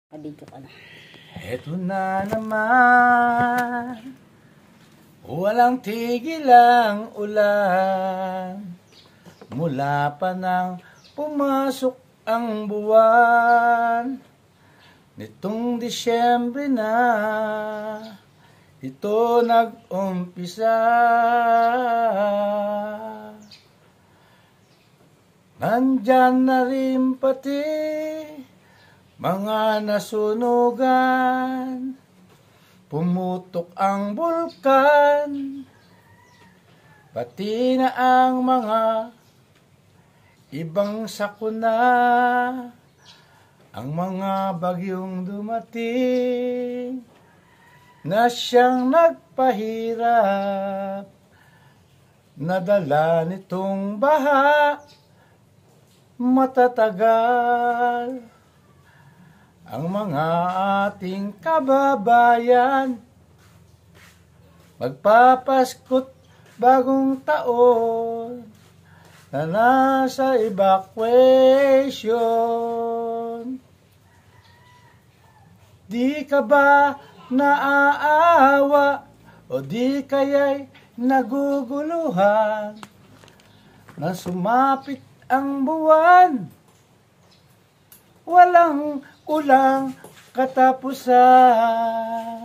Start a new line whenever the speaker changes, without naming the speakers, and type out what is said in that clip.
Kabidyo ka na.
Eto na naman, walang tigil ang ulan, mula pa nang pumasok ang buwan. Nitong Disyembre na, ito nag-umpisa. Nandyan na rin pati mga nasunugan, pumutok ang bulkan, pati na ang mga ibang sakuna, ang mga bagyong dumating na siyang nagpahirap, nadala nitong baha matatagal. Ang mga ating kababayan magpapasko't bagong taon na nasa evacuation. Di ka ba naaawa o di kaya'y naguguluhan na sumapit ang buwan? Walang ulang katapusan.